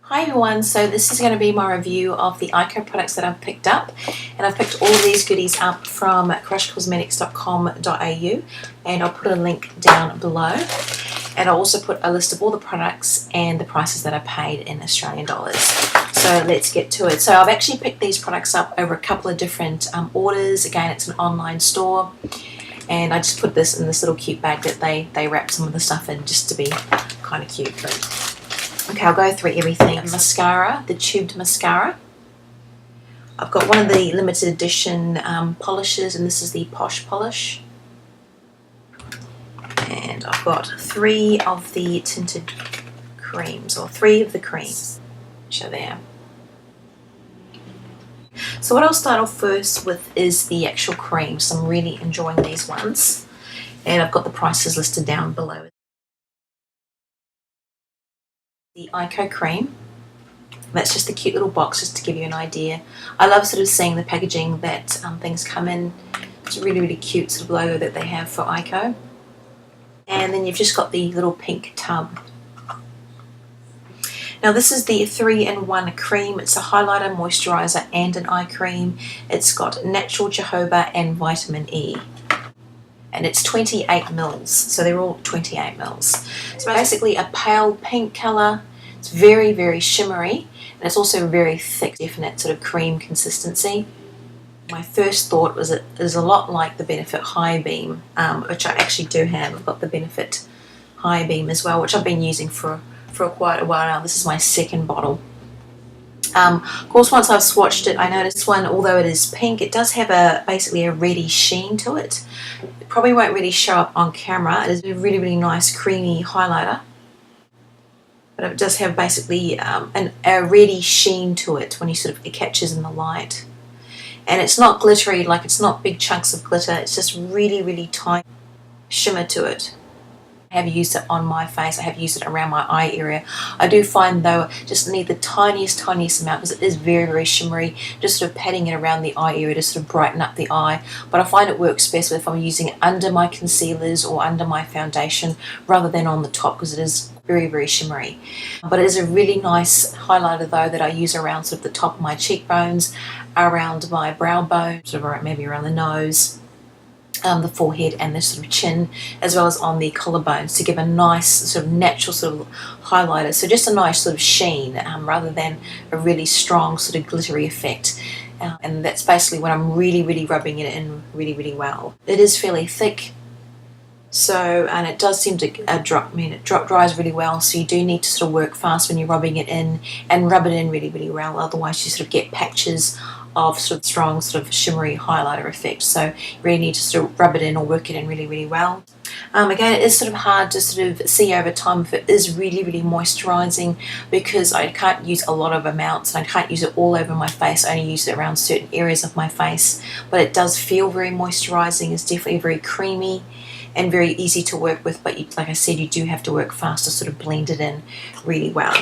Hi everyone, so this is going to be my review of the Eyeko products that I've picked up, and I've picked all of these goodies up from crushcosmetics.com.au, and I'll put a link down below, and I'll also put a list of all the products and the prices that I paid in Australian dollars. So let's get to it. So I've actually picked these products up over a couple of different orders. Again, it's an online store, and I just put this in this little cute bag that they wrap some of the stuff in just to be kind of cute. But okay, I'll go through everything. Mascara, the tubed mascara. I've got one of the limited edition polishes, and this is the Posh polish. And I've got 3 of the tinted creams, or 3 of the creams, which are there. So what I'll start off first with is the actual cream. So I'm really enjoying these ones. And I've got the prices listed down below. The Eyeko cream. That's just a cute little box, just to give you an idea. I love sort of seeing the packaging that things come in. It's a really, really cute sort of logo that they have for Eyeko. And then you've just got the little pink tub. Now this is the 3-in-1 cream. It's a highlighter, moisturizer and an eye cream. It's got natural jojoba and vitamin E. And it's 28 mils, so they're all 28 mils. So basically a pale pink colour. It's very, very shimmery, and it's also very thick, definite sort of cream consistency. My first thought was it is a lot like the Benefit High Beam, which I actually do have. I've got the Benefit High Beam as well, which I've been using for quite a while now. This is my second bottle. Of course, once I've swatched it, I noticed this one, although it is pink, it does have basically a reddy sheen to it. It probably won't really show up on camera. It is a really, really nice creamy highlighter, but it does have basically a reddy sheen to it when it catches in the light. And it's not glittery, like it's not big chunks of glitter. It's just really, really tiny shimmer to it. I have used it on my face. I have used it around my eye area. I do find though just need the tiniest amount, because it is very, very shimmery, just sort of patting it around the eye area to sort of brighten up the eye. But I find it works best if I'm using it under my concealers or under my foundation rather than on the top, because it is very, very shimmery. But it is a really nice highlighter though that I use around sort of the top of my cheekbones, around my brow bone, sort of maybe around the nose, the forehead and the sort of chin, as well as on the collarbones, to give a nice sort of natural sort of highlighter. So just a nice sort of sheen rather than a really strong sort of glittery effect. And that's basically when I'm really, really rubbing it in really, really well. It is fairly thick, so, and it does seem to it drop dries really well, so you do need to sort of work fast when you're rubbing it in, and rub it in really, really well, otherwise you sort of get patches of sort of strong sort of shimmery highlighter effect. So you really need to sort of rub it in or work it in really, really well. Again, it is sort of hard to sort of see over time if it is really, really moisturizing, because I can't use a lot of amounts and I can't use it all over my face. I only use it around certain areas of my face, but it does feel very moisturizing. It's definitely very creamy and very easy to work with, but like I said, you do have to work fast to sort of blend it in really well.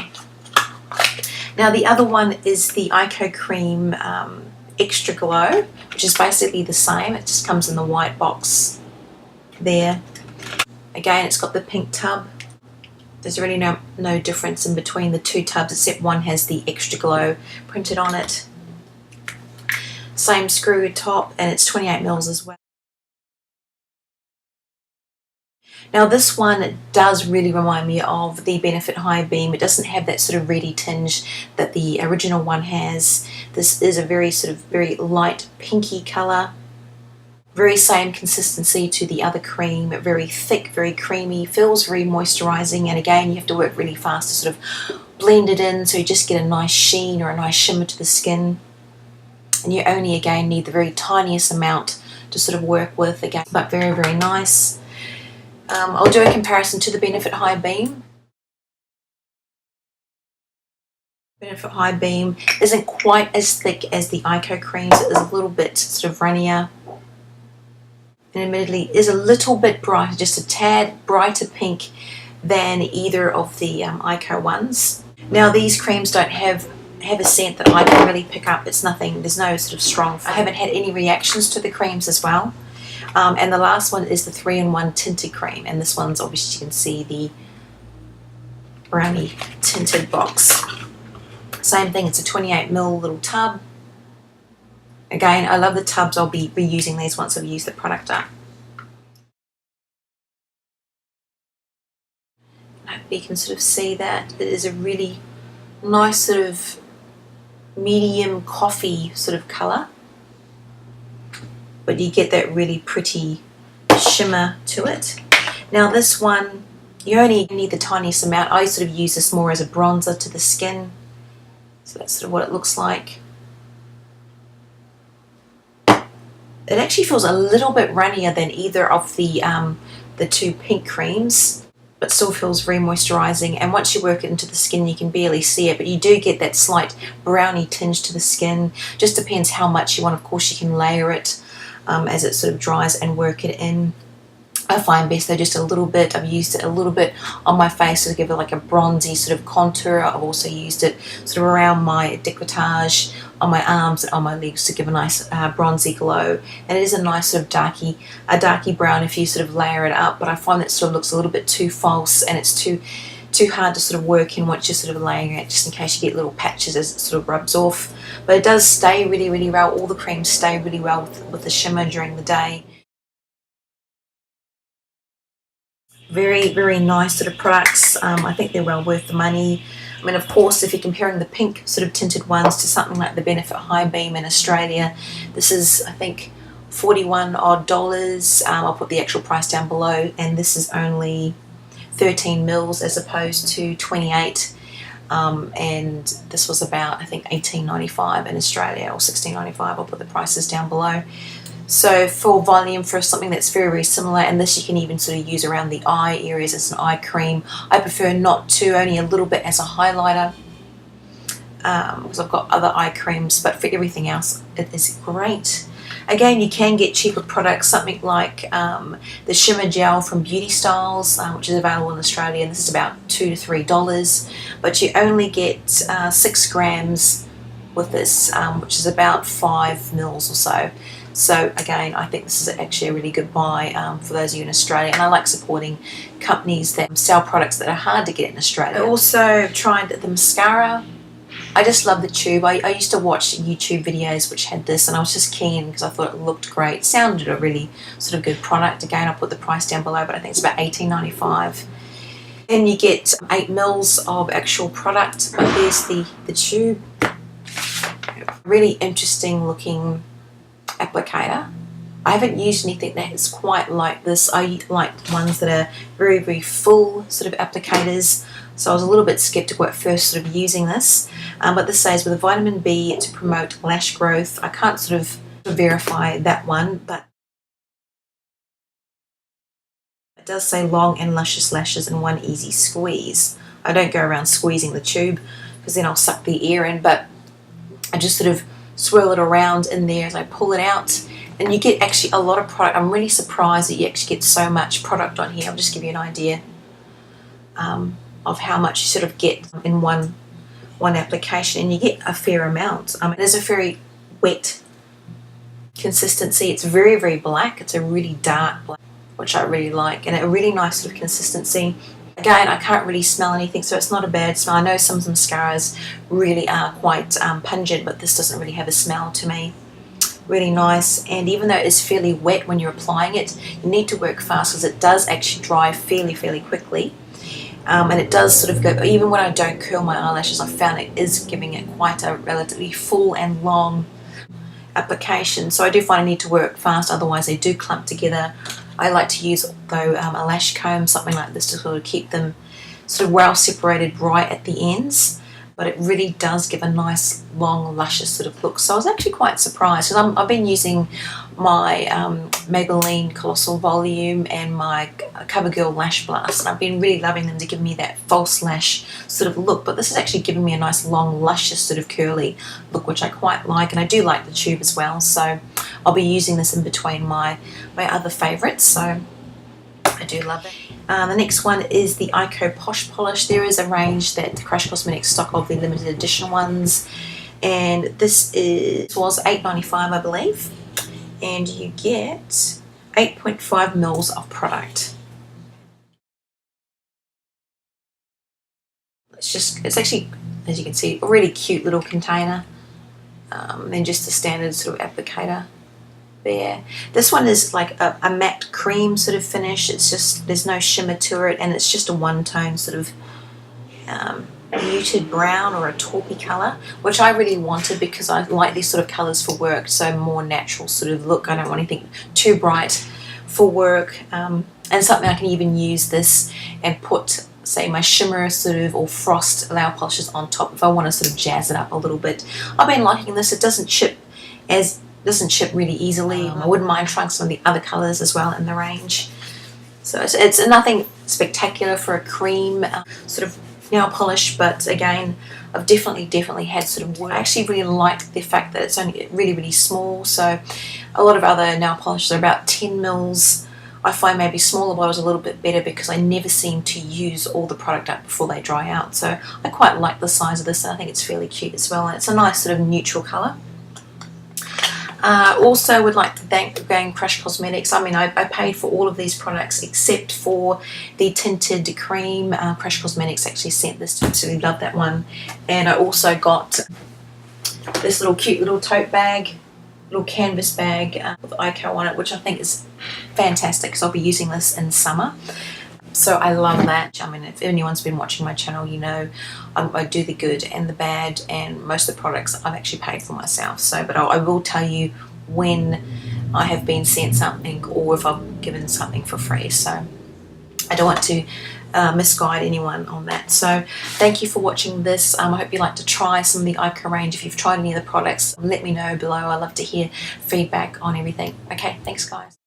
Now the other one is the Eyeko Cream Extra Glow, which is basically the same. It just comes in the white box there. Again, it's got the pink tub. There's really no difference in between the two tubs, except one has the Extra Glow printed on it. Same screw top, and it's 28 mils as well. Now this one does really remind me of the Benefit High Beam. It doesn't have that sort of reddy tinge that the original one has. This is a very light pinky colour. Very same consistency to the other cream, very thick, very creamy, feels very moisturising, and again you have to work really fast to sort of blend it in so you just get a nice sheen or a nice shimmer to the skin. And you only again need the very tiniest amount to sort of work with, again, but very, very nice. I'll do a comparison to the Benefit High Beam. Benefit High Beam isn't quite as thick as the Eyeko creams. It is a little bit sort of runnier, and admittedly is a little bit brighter, just a tad brighter pink than either of the Eyeko ones. Now these creams don't have a scent that I can really pick up. It's nothing, there's no sort of strong, I haven't had any reactions to the creams as well. And the last one is the 3-in-1 Tinted Cream, and this one's obviously, you can see the brownie tinted box. Same thing, it's a 28 ml little tub. Again, I love the tubs. I'll be reusing these once I've used the product up. I hope you can sort of see that. It is a really nice sort of medium coffee sort of colour, but you get that really pretty shimmer to it. Now this one, you only need the tiniest amount. I sort of use this more as a bronzer to the skin. So that's sort of what it looks like. It actually feels a little bit runnier than either of the two pink creams, but still feels very moisturising. And once you work it into the skin, you can barely see it, but you do get that slight brownie tinge to the skin. Just depends how much you want. Of course, you can layer it as it sort of dries and work it in. I find best though just a little bit. I've used it a little bit on my face to give it like a bronzy sort of contour. I've also used it sort of around my décolletage, on my arms and on my legs to give a nice bronzy glow. And it is a nice sort of darky brown if you sort of layer it up, but I find that it sort of looks a little bit too false, and it's too hard to sort of work in once you're sort of layering it, just in case you get little patches as it sort of rubs off. But it does stay really, really well. All the creams stay really well with the shimmer during the day. Very, very nice sort of products. I think they're well worth the money. I mean, of course, if you're comparing the pink sort of tinted ones to something like the Benefit High Beam in Australia, this is, I think, $41 odd. I'll put the actual price down below, and this is only 13 mils as opposed to 28. And this was about, I think, $18.95 in Australia, or $16.95. I'll put the prices down below. So for volume, for something that's very, very similar, and this you can even sort of use around the eye areas as an eye cream. I prefer not to, only a little bit as a highlighter, because I've got other eye creams, but for everything else it is great. Again, you can get cheaper products, something like the Shimmer Gel from Beauty Styles, which is available in Australia, and this is about $2 to $3, but you only get 6 grams with this, which is about 5 mils or so. So again, I think this is actually a really good buy for those of you in Australia, and I like supporting companies that sell products that are hard to get in Australia. I also tried the mascara. I just love the tube. I used to watch YouTube videos which had this, and I was just keen because I thought it looked great. It sounded a really sort of good product. Again, I'll put the price down below, but I think it's about $18.95. And you get 8 mils of actual product. But here's the tube. Really interesting looking applicator. I haven't used anything that is quite like this. I like ones that are very, very full sort of applicators. So I was a little bit skeptical at first sort of using this. But this says with a vitamin B to promote lash growth. I can't sort of verify that one, but it does say long and luscious lashes in one easy squeeze. I don't go around squeezing the tube because then I'll suck the air in, but I just sort of swirl it around in there as I pull it out, and you get actually a lot of product. I'm really surprised that you actually get so much product on here. I'll just give you an idea of how much you sort of get in one application, and you get a fair amount. It is a very wet consistency. It's very, very black. It's a really dark black, which I really like, and a really nice sort of consistency. Again, I can't really smell anything, so it's not a bad smell. I know some mascaras really are quite pungent, but this doesn't really have a smell to me. Really nice, and even though it's fairly wet when you're applying it, you need to work fast because it does actually dry fairly, fairly quickly. And it does sort of go, even when I don't curl my eyelashes, I found it is giving it quite a relatively full and long application. So I do find I need to work fast, otherwise they do clump together. I like to use, though, a lash comb, something like this, to sort of keep them sort of well separated right at the ends. But it really does give a nice, long, luscious sort of look. So I was actually quite surprised, because I've been using my Maybelline Colossal Volume and my CoverGirl Lash Blast, and I've been really loving them to give me that false lash sort of look. But this is actually giving me a nice, long, luscious sort of curly look, which I quite like, and I do like the tube as well. So I'll be using this in between my other favourites. So I do love it. The next one is the Eyeko Posh Polish. There is a range that Crush Cosmetics stock of the limited edition ones, and this was $8.95, I believe, and you get 8.5 mils of product. it's actually, as you can see, a really cute little container. Then just the standard sort of applicator there. This one is like a matte cream sort of finish. It's just, there's no shimmer to it, and it's just a one-tone sort of muted brown or a taupey colour, which I really wanted because I like these sort of colours for work, so more natural sort of look. I don't want anything too bright for work, and something I can even use this and put, say, my shimmer sort of or frost nail polishes on top if I want to sort of jazz it up a little bit. I've been liking this. It doesn't chip really easily. I wouldn't mind trying some of the other colours as well in the range. So it's nothing spectacular for a cream sort of nail polish, but again, I've definitely had sort of work. I actually really like the fact that it's only really small. So a lot of other nail polishes are about 10 mils. I find maybe smaller bottles a little bit better because I never seem to use all the product up before they dry out. So I quite like the size of this, and I think it's fairly cute as well, and it's a nice sort of neutral colour. Also would like to thank again Posh Cosmetics. I mean, I paid for all of these products except for the tinted cream. Posh Cosmetics actually sent this to me, absolutely love that one. And I also got this little cute little tote bag, little canvas bag with Eyeko on it, which I think is fantastic because I'll be using this in summer. So I love that. I mean, if anyone's been watching my channel, you know I do the good and the bad, and most of the products I've actually paid for myself. So, but I will tell you when I have been sent something or if I've given something for free. So I don't want to misguide anyone on that. So thank you for watching this. I hope you like to try some of the Eyeko range. If you've tried any of the products, let me know below. I love to hear feedback on everything. Okay, thanks guys.